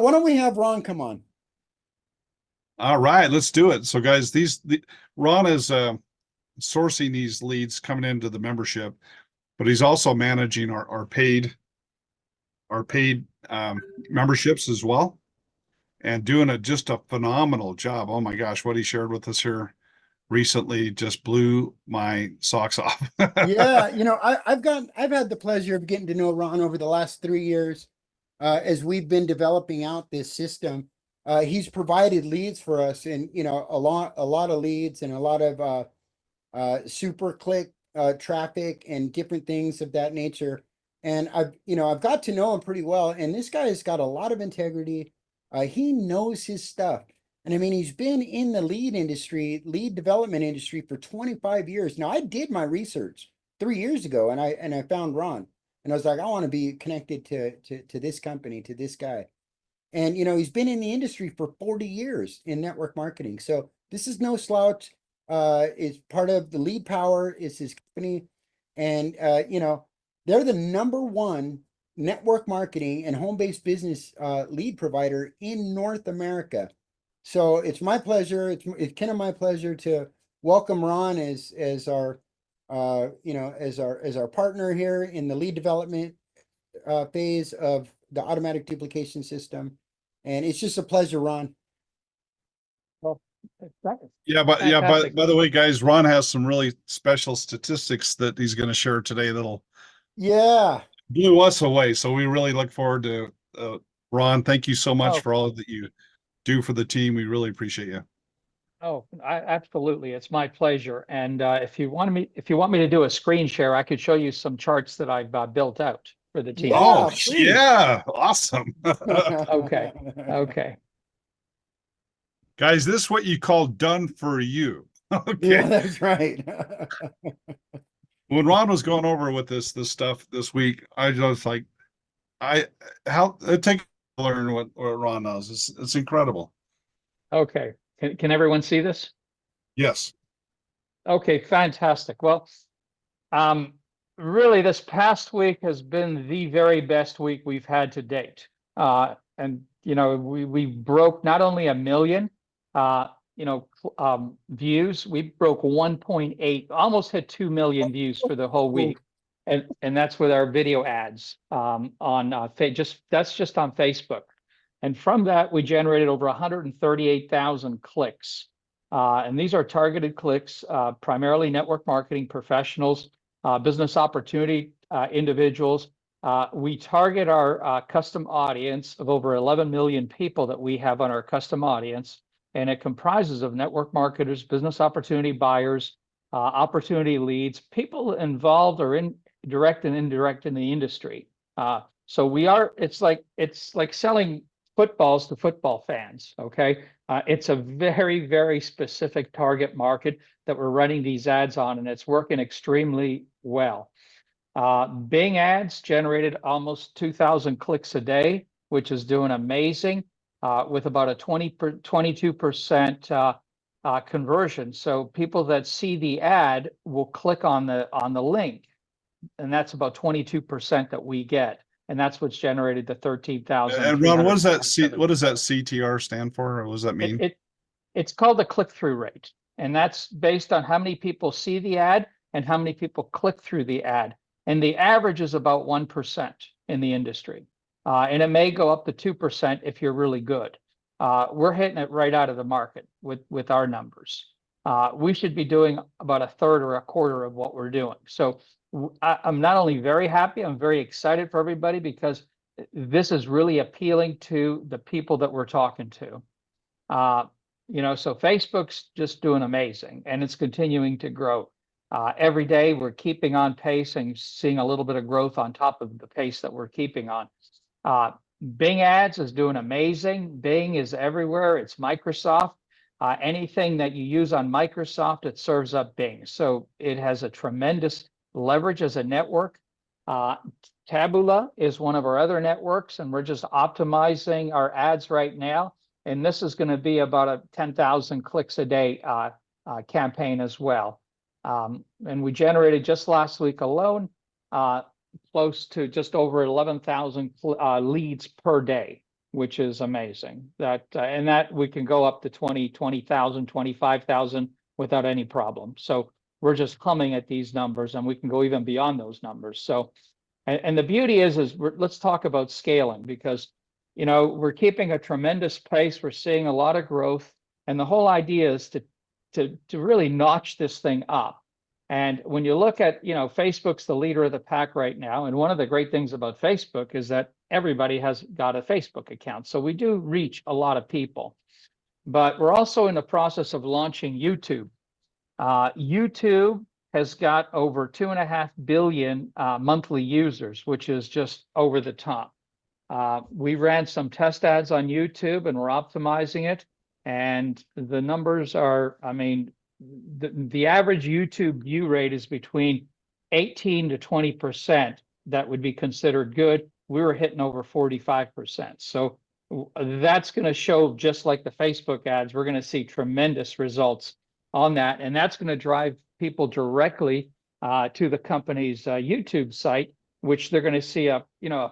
Why don't we have Ron come on? All right, let's do it. So, guys, Ron is sourcing these leads coming into the membership, but he's also managing our paid memberships as well, and doing just a phenomenal job. Oh my gosh, what he shared with us here recently just blew my socks off. Yeah, I've had the pleasure of getting to know Ron over the last 3 years, as we've been developing out this system. He's provided leads for us, and a lot of leads and a lot of super click traffic and different things of that nature. And I've got to know him pretty well, and this guy has got a lot of integrity. He knows his stuff. And I mean, he's been in the lead development industry for 25 years. Now, I did my research 3 years ago, and I found Ron, and I was like, I want to be connected to this company, to this guy. And he's been in the industry for 40 years in network marketing. So this is no slouch. Is part of the Lead Power is his company. And they're the number one network marketing and home-based business lead provider in North America. So it's my pleasure. It's kind of my pleasure to welcome Ron as our as our partner here in the lead development phase of the automatic duplication system. And it's just a pleasure, Ron. Well, that's Yeah, but fantastic. by the way, guys, Ron has some really special statistics that he's going to share today that'll Yeah. blew us away. So we really look forward to Ron. Thank you so much Oh, for all that you do for the team. We really appreciate you. absolutely. It's my pleasure. And if you want me to do a screen share, I could show you some charts that I've built out for the team. Oh, Yeah, please. yeah, awesome. Okay. Okay. Guys, this is what you call done for you. Yeah, Okay. that's right. When Ron was going over with this stuff this week, I just like how it takes to learn what Ron knows. It's incredible. Okay. Can everyone see this? Yes. Okay, fantastic. Well, um, really, this past week has been the very best week we've had to date. And we broke not only a million, views. We broke 1.8, almost hit 2 million views for the whole week, and that's with our video ads on that's just on Facebook. And from that, we generated over 138,000 clicks. And these are targeted clicks, primarily network marketing professionals, business opportunity individuals. We target our custom audience of over 11 million people that we have on our custom audience, and it comprises of network marketers, business opportunity buyers, opportunity leads, people involved or in direct and indirect in the industry. So it's like selling footballs to football fans. Okay. It's a very, very specific target market that we're running these ads on, and it's working extremely well. Bing ads generated almost 2,000 clicks a day, which is doing amazing, with about a 22% conversion. So people that see the ad will click on the link, and that's about 22% that we get. And that's what's generated the 13,000. And Ron, what does that CTR stand for? Or what does that mean? It's called the click-through rate. And that's based on how many people see the ad and how many people click through the ad. And the average is about 1% in the industry. And it may go up to 2% if you're really good. We're hitting it right out of the market with our numbers. We should be doing about a third or a quarter of what we're doing. So I'm not only very happy, I'm very excited for everybody, because this is really appealing to the people that we're talking to. So Facebook's just doing amazing, and it's continuing to grow. Every day we're keeping on pace and seeing a little bit of growth on top of the pace that we're keeping on. Bing ads is doing amazing. Bing is everywhere. It's Microsoft. Anything that you use on Microsoft, it serves up Bing. So it has a tremendous leverage as a network. Taboola is one of our other networks, and we're just optimizing our ads right now. And this is going to be about a 10,000 clicks a day campaign as well. And we generated just last week alone close to just over 11,000 leads per day. which is amazing. And that we can go up to 20,000, 25,000 without any problem. So we're just humming at these numbers, and we can go even beyond those numbers. So, and the beauty is let's talk about scaling, because, you know, we're keeping a tremendous pace. We're seeing a lot of growth, and the whole idea is to really notch this thing up. And when you look at, you know, Facebook's the leader of the pack right now. And one of the great things about Facebook is that everybody has got a Facebook account. So we do reach a lot of people. But we're also in the process of launching YouTube. YouTube has got over 2.5 billion monthly users, which is just over the top. We ran some test ads on YouTube, and we're optimizing it. And the numbers are, I mean, the average YouTube view rate is between 18 to 20%. That would be considered good. We were hitting over 45%. So that's going to show, just like the Facebook ads, we're going to see tremendous results on that. And that's going to drive people directly to the company's YouTube site, which they're going to see a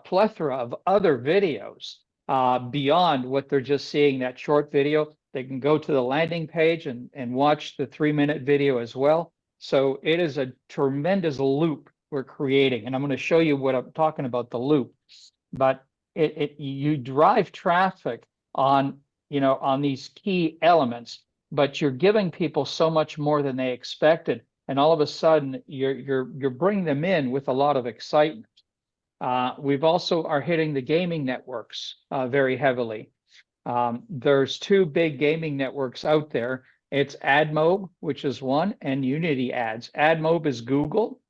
plethora of other videos beyond what they're just seeing that short video. They can go to the landing page and watch the 3-minute video as well. So it is a tremendous loop we're creating. And I'm going to show you what I'm talking about, the loop. But you drive traffic on, you know, on these key elements, but you're giving people so much more than they expected. And all of a sudden you're bringing them in with a lot of excitement. We've also are hitting the gaming networks very heavily. There's 2 big gaming networks out there. It's AdMob, which is one, and Unity Ads. AdMob is Google.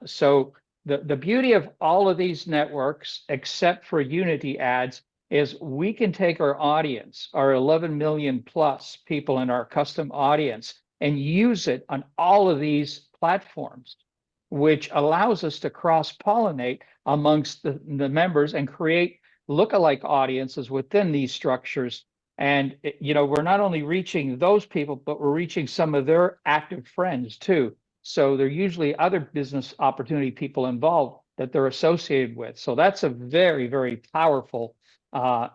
So the beauty of all of these networks, except for Unity Ads, is we can take our audience, our 11 million plus people in our custom audience, and use it on all of these platforms, which allows us to cross-pollinate amongst the members and create lookalike audiences within these structures. And, you know, we're not only reaching those people, but we're reaching some of their active friends too. So there are usually other business opportunity people involved that they're associated with. So that's a very, very powerful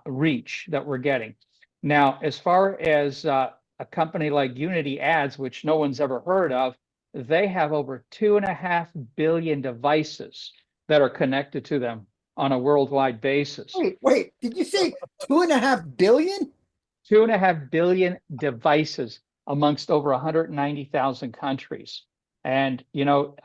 reach that we're getting. Now, as far as a company like Unity Ads, which no one's ever heard of, they have over 2.5 billion devices that are connected to them on a worldwide basis. Wait, did you say 2.5 billion? 2.5 billion devices amongst over 190,000 countries. And, you know,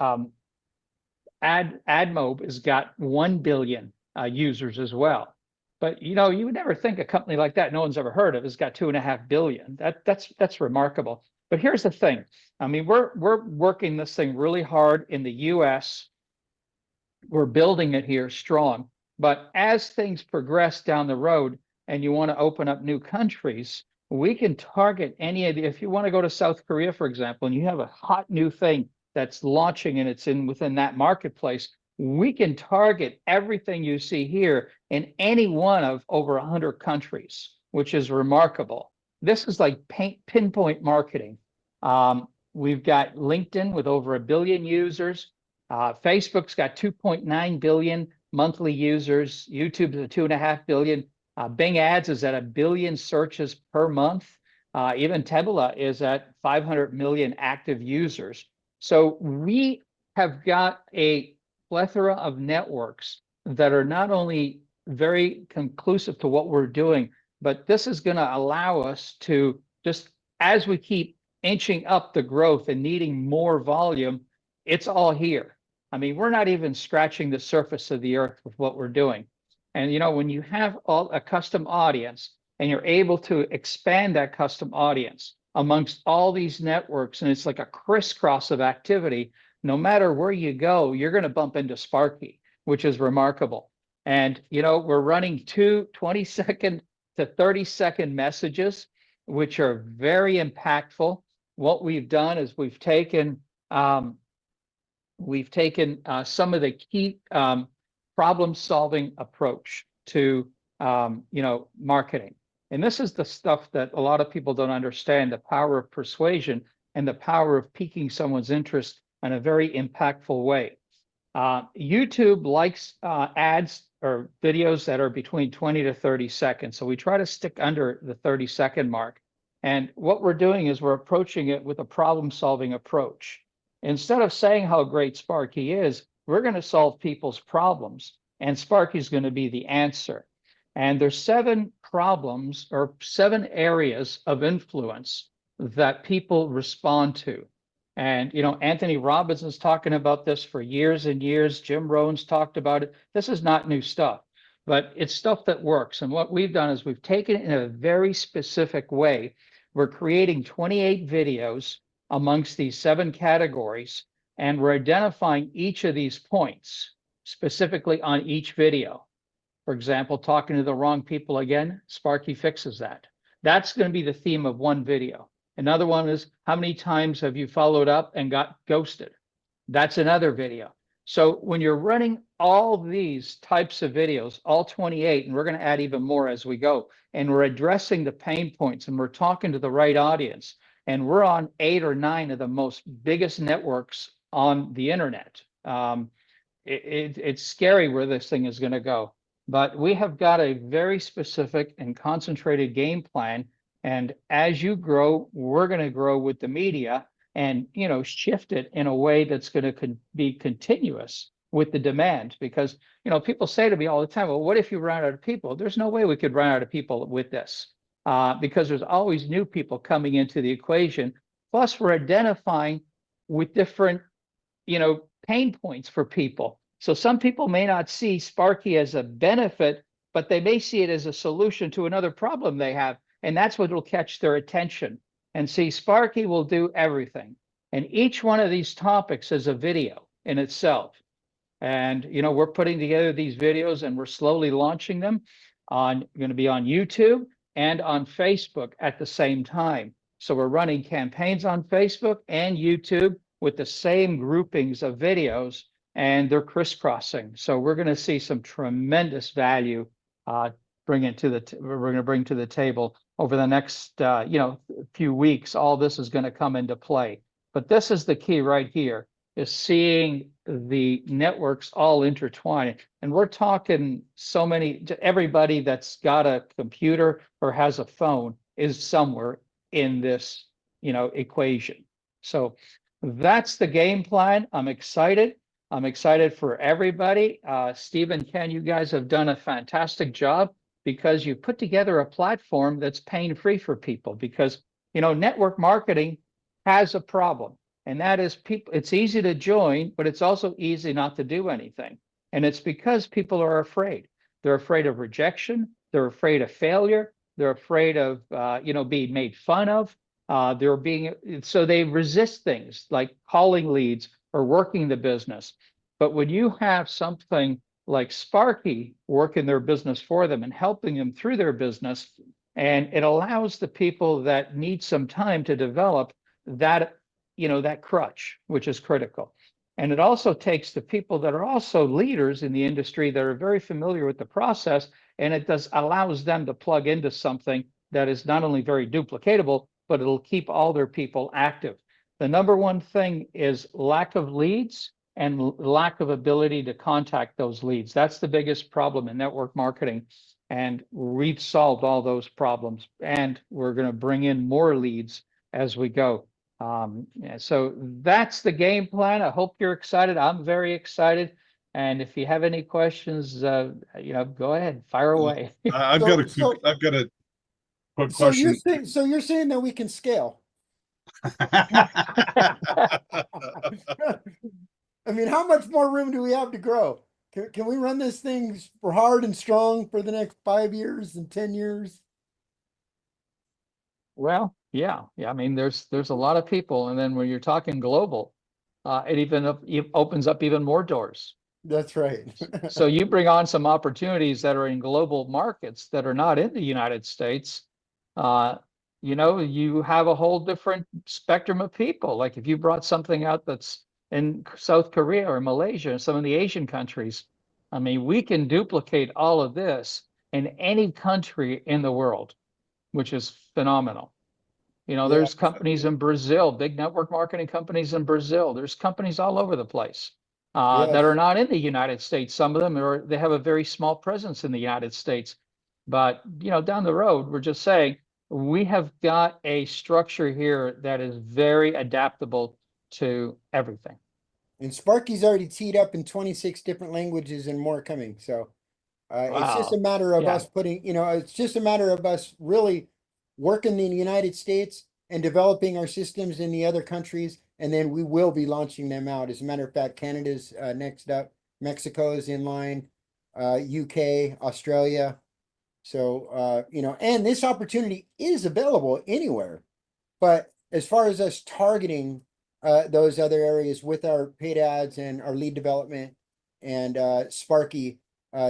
AdMob has got 1 billion users as well. But, you know, you would never think a company like that no one's ever heard of has got 2.5 billion. That's remarkable. But here's the thing. I mean, we're working this thing really hard in the US. We're building it here strong. But as things progress down the road and you want to open up new countries, we can target any of the, if you want to go to South Korea, for example, and you have a hot new thing that's launching and it's within that marketplace, we can target everything you see here in any one of over 100 countries, which is remarkable. This is like pinpoint marketing. We've got LinkedIn with over 1 billion users. Facebook's got 2.9 billion monthly users. YouTube's at 2.5 billion. Bing Ads is at 1 billion searches per month. Even Taboola is at 500 million active users. So we have got a plethora of networks that are not only very conclusive to what we're doing, but this is going to allow us to, just as we keep inching up the growth and needing more volume, it's all here. I mean, we're not even scratching the surface of the earth with what we're doing. And, you know, when you have a custom audience and you're able to expand that custom audience amongst all these networks, and it's like a crisscross of activity, no matter where you go, you're going to bump into Sparky, which is remarkable. And, you know, we're running 2 20-second to 30-second messages, which are very impactful. What we've done is we've taken some of the key problem-solving approach to marketing. And this is the stuff that a lot of people don't understand, the power of persuasion and the power of piquing someone's interest in a very impactful way. YouTube likes ads or videos that are between 20 to 30 seconds. So we try to stick under the 30-second mark. And what we're doing is we're approaching it with a problem-solving approach. Instead of saying how great Sparky is, we're going to solve people's problems, and Sparky is going to be the answer. And there's 7 problems or 7 areas of influence that people respond to. And, Anthony Robbins is talking about this for years and years. Jim Rohn's talked about it. This is not new stuff, but it's stuff that works. And what we've done is we've taken it in a very specific way. We're creating 28 videos amongst these 7 categories, and we're identifying each of these points specifically on each video. For example, talking to the wrong people again, Sparky fixes that. That's going to be the theme of one video. Another one is, how many times have you followed up and got ghosted? That's another video. So when you're running all these types of videos, all 28, and we're going to add even more as we go, and we're addressing the pain points, and we're talking to the right audience, and we're on 8 or 9 of the most biggest networks on the internet. It's scary where this thing is going to go. But we have got a very specific and concentrated game plan. And as you grow, we're going to grow with the media and, shift it in a way that's going to be continuous with the demand. Because, people say to me all the time, well, what if you run out of people? There's no way we could run out of people with this, because there's always new people coming into the equation. Plus, we're identifying with different, pain points for people. So some people may not see Sparky as a benefit, but they may see it as a solution to another problem they have. And that's what will catch their attention. And see, Sparky will do everything. And each one of these topics is a video in itself. And, we're putting together these videos and we're slowly launching them going to be on YouTube and on Facebook at the same time. So we're running campaigns on Facebook and YouTube with the same groupings of videos, and they're crisscrossing. So we're going to see some tremendous value we're going to bring to the table over the next few weeks. All this is going to come into play. But this is the key right here, is seeing the networks all intertwine. And we're talking everybody that's got a computer or has a phone is somewhere in this, equation. So that's the game plan. I'm excited. I'm excited for everybody. Steve and Ken, you guys have done a fantastic job, because you put together a platform that's pain-free for people. Because, network marketing has a problem, and that is it's easy to join, but it's also easy not to do anything. And it's because people are afraid. They're afraid of rejection. They're afraid of failure. They're afraid of, being made fun of. So they resist things like calling leads or working the business. But when you have something like Sparky working their business for them and helping them through their business, and it allows the people that need some time to develop that, that crutch, which is critical. And it also takes the people that are also leaders in the industry that are very familiar with the process, and it allows them to plug into something that is not only very duplicatable, but it'll keep all their people active. The number one thing is lack of leads and lack of ability to contact those leads. That's the biggest problem in network marketing. And we've solved all those problems, and we're going to bring in more leads as we go. So that's the game plan. I hope you're excited. I'm very excited. And if you have any questions, go ahead, fire away. I've got a quick So question. you're saying that we can scale? I mean, how much more room do we have to grow? Can we run this thing for hard and strong for the next 5 years and 10 years? Well, yeah. I mean, there's a lot of people, and then when you're talking global, it opens up even more doors. That's right. So you bring on some opportunities that are in global markets that are not in the United States. You have a whole different spectrum of people. Like if you brought something out that's in South Korea or Malaysia and some of the Asian countries, I mean, we can duplicate all of this in any country in the world, which is phenomenal. There's companies in Brazil, big network marketing companies in Brazil. There's companies all over the place. Yes. that are not in the United States. Some of them they have a very small presence in the United States. But, down the road, we're just saying we have got a structure here that is very adaptable to everything. And Sparky's already teed up in 26 different languages and more coming. So it's just a Wow. matter of Yeah. us it's just a matter of us really working in the United States and developing our systems in the other countries. And then we will be launching them out. As a matter of fact, Canada's next up, Mexico is in line, UK, Australia. So, and this opportunity is available anywhere. But as far as us targeting those other areas with our paid ads and our lead development and Sparky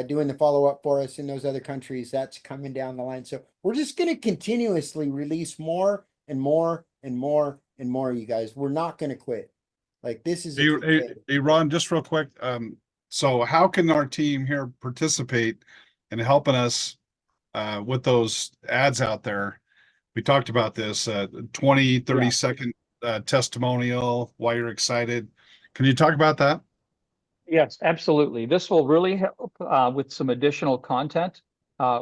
doing the follow-up for us in those other countries, that's coming down the line. So we're just going to continuously release more and more and more and more, you guys. We're not going to quit. Like, this is a Hey, Ron, just real quick. So how can our team here participate in helping us with those ads out there? We talked about this 20, 30 second testimonial, why you're excited. Can you talk about that? Yes, absolutely. This will really help with some additional content.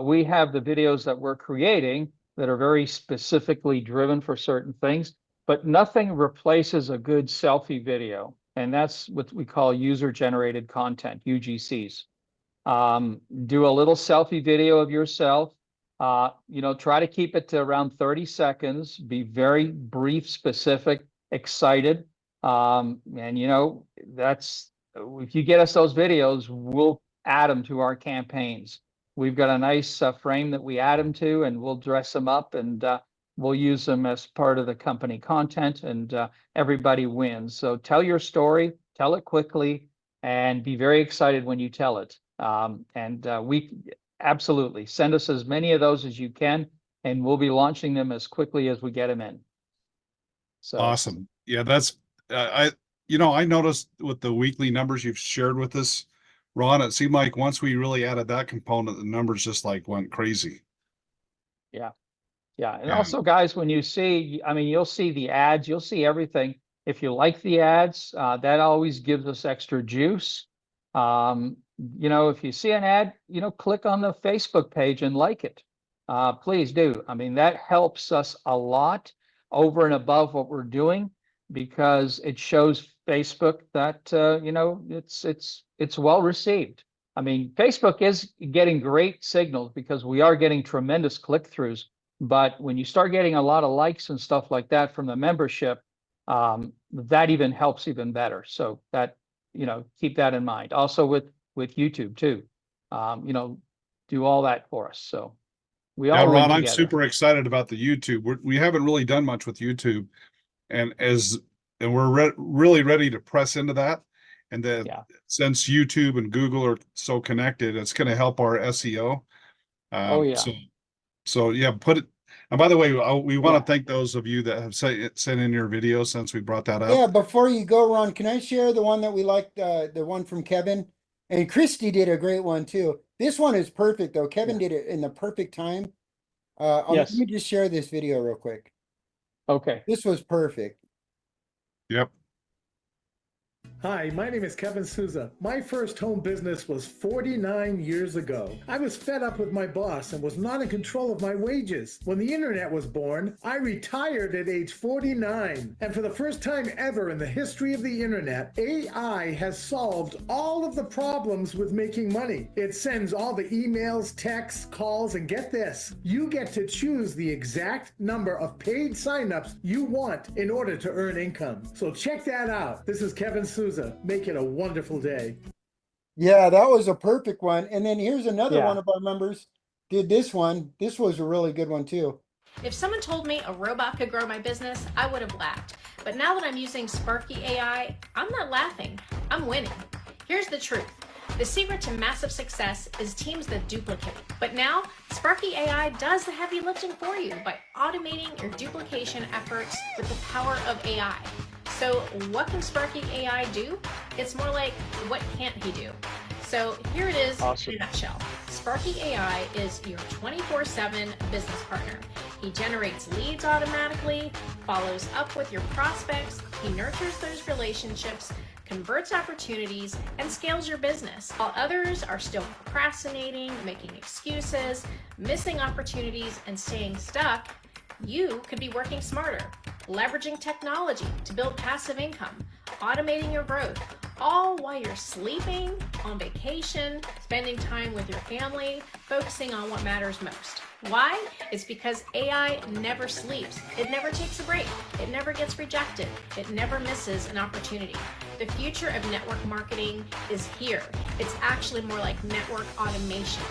We have the videos that we're creating that are very specifically driven for certain things, but nothing replaces a good selfie video. And that's what we call user-generated content, UGCs. Do a little selfie video of yourself. Try to keep it to around 30 seconds. Be very brief, specific, excited. And that's if you get us those videos, we'll add them to our campaigns. We've got a nice frame that we add them to, and we'll dress them up, and we'll use them as part of the company content, and everybody wins. So tell your story, tell it quickly, and be very excited when you tell it. We absolutely send us as many of those as you can, and we'll be launching them as quickly as we get them in. So awesome. Yeah, that's I noticed with the weekly numbers you've shared with us, Ron, it seemed like once we really added that component, the numbers just like went crazy. Yeah. And Yeah. also, guys, when you see, you'll see the ads, you'll see everything. If you like the ads, that always gives us extra juice. If you see an ad, click on the Facebook page and like it. Please do. That helps us a lot over and above what we're doing, because it shows Facebook that it's well received. Facebook is getting great signals because we are getting tremendous click-throughs. But when you start getting a lot of likes and stuff like that from the membership, that even helps even better. So that, keep that in mind. Also with YouTube too, do all that for us. So we all win Ron, I'm together. super excited about the YouTube. We haven't really done much with YouTube, and we're really ready to press into that. And then since YouTube and Google are so connected, it's going to help our SEO. So yeah, put it. And by the way, we want to thank those of you that have sent in your video since we brought that up. Yeah, before you go, Ron, can I share the one that we liked, the one from Kevin? And Christy did a great one too. This one is perfect though. Kevin did it in the perfect time. Let me just share this video real quick. Okay. This was perfect. Yep. Hi, my name is Kevin Souza. My first home business was 49 years ago. I was fed up with my boss and was not in control of my wages. When the internet was born, I retired at age 49. And for the first time ever in the history of the internet, AI has solved all of the problems with making money. It sends all the emails, texts, calls, and get this, you get to choose the exact number of paid signups you want in order to earn income. So check that out. This is Kevin Souza. Make it a wonderful day. Yeah, that was a perfect one. And then here's another one of our members did this one. This was a really good one too. If someone told me a robot could grow my business, I would have laughed. But now that I'm using Sparky AI, I'm not laughing, I'm winning. Here's the truth. The secret to massive success is teams that duplicate. But now, Sparky AI does the heavy lifting for you by automating your duplication efforts with the power of AI. So what can Sparky AI do? It's more like, what can't he do? So here it is in a nutshell. Sparky AI is your 24/7 business partner. He generates leads automatically, follows up with your prospects, he nurtures those relationships, converts opportunities and scales your business. While others are still procrastinating, making excuses, missing opportunities, and staying stuck, you could be working smarter, leveraging technology to build passive income, automating your growth, all while you're sleeping, on vacation, spending time with your family, focusing on what matters most. Why? It's because AI never sleeps. It never takes a break. It never gets rejected. It never misses an opportunity. The future of network marketing is here. It's actually more like network automation.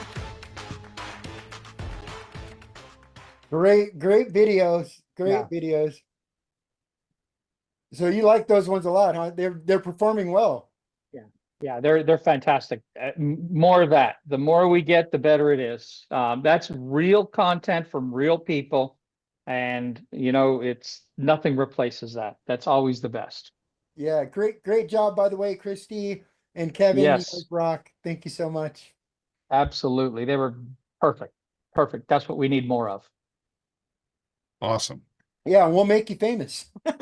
Great videos. Great videos. So you like those ones a lot, huh? They're performing well. Yeah, they're fantastic. More of that. The more we get, the better it is. That's real content from real people, and it's nothing replaces that. That's always the best. Yeah, great job, by the way, Christy and Kevin. You Yes. guys rock. Thank you so much. Absolutely, they were perfect. That's what we need more of. Awesome. Yeah, and we'll make you famous. You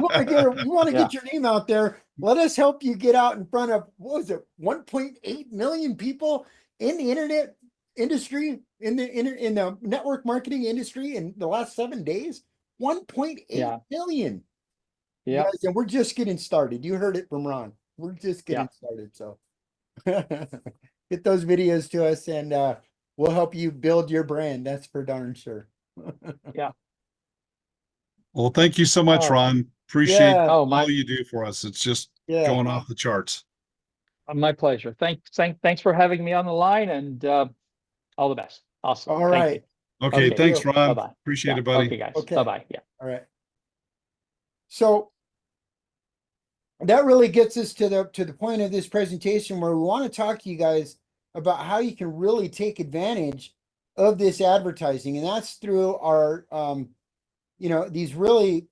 want to get your name out there. Let us help you get out in front of, what was it, 1.8 million people in the internet industry, in the network marketing industry in the last 7 days. 1.8 million. Yeah. Guys, and we're just getting started. You heard it from Ron. We're just getting started. So get those videos to us, and we'll help you build your brand. That's for darn sure. Yeah. Well, thank you so much, Oh. Ron. Appreciate Yeah. all you do for us. It's just going off the charts. My pleasure. Thanks for having me on the line, and all the best. Awesome. All Thank right. you. Okay, thanks, Ron. Bye-bye. Appreciate it, buddy. Okay, guys. Okay. Bye-bye. Yeah. All right. So that really gets us to the point of this presentation, where we want to talk to you guys about how you can really take advantage of this advertising, and that's through our these really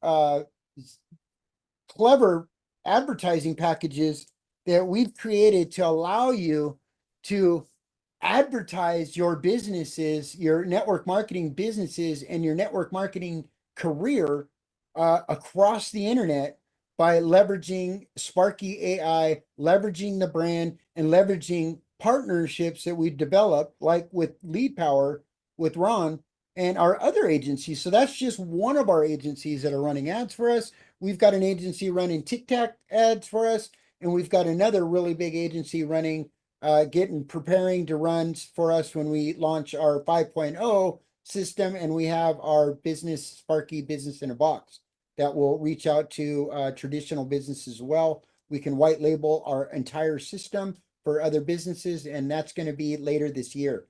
clever advertising packages that we've created to allow you to advertise your businesses, your network marketing businesses, and your network marketing career across the internet by leveraging Sparky AI, leveraging the brand, and leveraging partnerships that we've developed, like with Lead Power with Ron and our other agencies. So that's just one of our agencies that are running ads for us. We've got an agency running TikTok ads for us, and we've got another really big agency running, preparing to run for us when we launch our 5.0 system, and we have our business Sparky Business in a Box that will reach out to traditional businesses as well. We can white label our entire system for other businesses, and that's going to be later this year.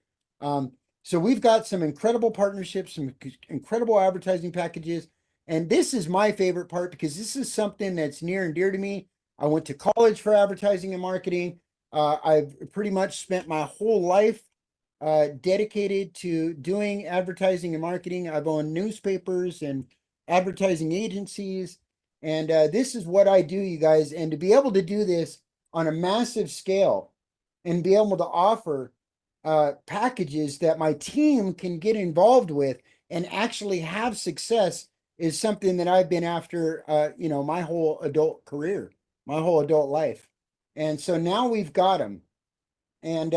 So we've got some incredible partnerships, some incredible advertising packages. And this is my favorite part, because this is something that's near and dear to me. I went to college for advertising and marketing. I've pretty much spent my whole life dedicated to doing advertising and marketing. I've owned newspapers and advertising agencies. And this is what I do, you guys. And to be able to do this on a massive scale and be able to offer packages that my team can get involved with and actually have success is something that I've been after, my whole adult career, my whole adult life. And so now we've got them. And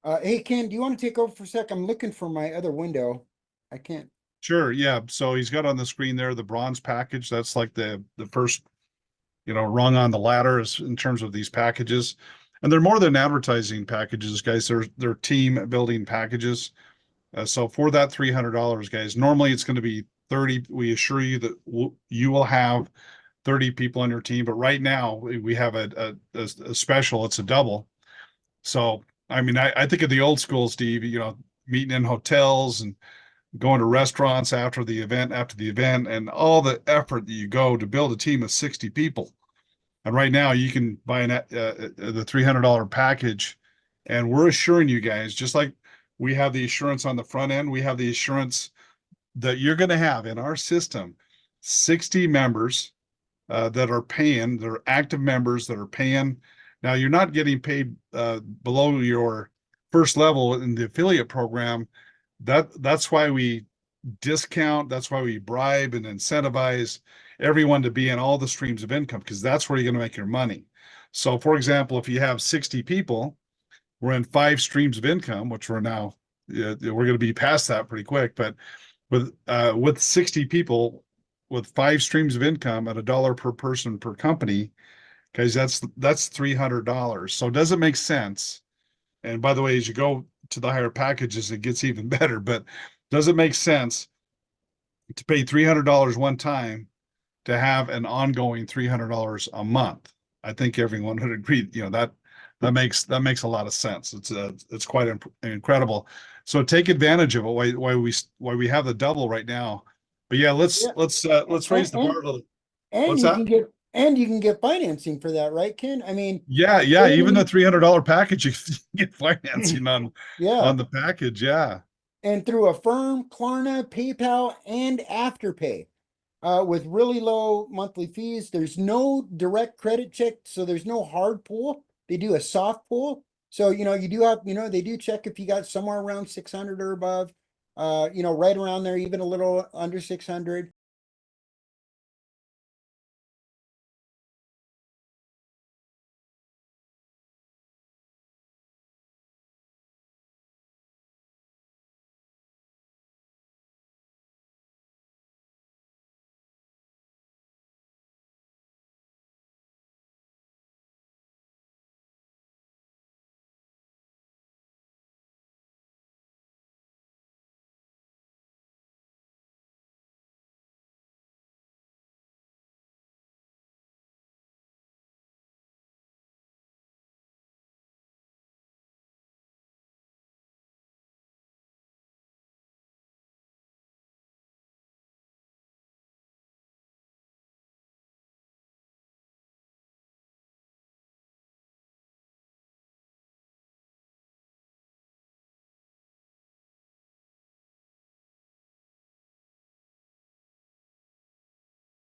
hey, Ken, do you want to take over for a sec? I'm looking for my other window. I can't. Sure. Yeah. So he's got on the screen there the bronze package. That's like the first, rung on the ladder is in terms of these packages. And they're more than advertising packages, guys. They're team building packages. So for that $300, guys, normally it's going to be 30. We assure you that you will have 30 people on your team. But right now we have a special. It's a double. So, I mean, I think of the old school, Steve, meeting in hotels and going to restaurants after the event, and all the effort that you go to build a team of 60 people. And right now you can buy the $300 package, and we're assuring you guys, just like we have the assurance on the front end, we have the assurance that you're going to have in our system 60 members that are paying, that are active members that are paying. Now you're not getting paid below your first level in the affiliate program. That's why we discount. That's why we bribe and incentivize everyone to be in all the streams of income, because that's where you're going to make your money. So for example, if you have 60 people, we're in 5 streams of income, which we're now, we're going to be past that pretty quick, but with 60 people with 5 streams of income at $1 per person per company, guys, that's $300. So does it make sense? And by the way, as you go to the higher packages, it gets even better, but does it make sense to pay $300 one time to have an ongoing $300 a month? I think everyone would agree, that makes a lot of sense. It's quite incredible. So take advantage of it why we have the double right now. But yeah, let's raise the bar a little. And What's you that? can get financing for that, right, Ken? I mean, Yeah, even the $300 package, you can get financing on the package. Yeah. And through Affirm, Klarna, PayPal, and Afterpay. With really low monthly fees. There's no direct credit check, so there's no hard pull. They do a soft pull. So, you do have, they do check if you got somewhere around 600 or above, right around there, even a little under 600.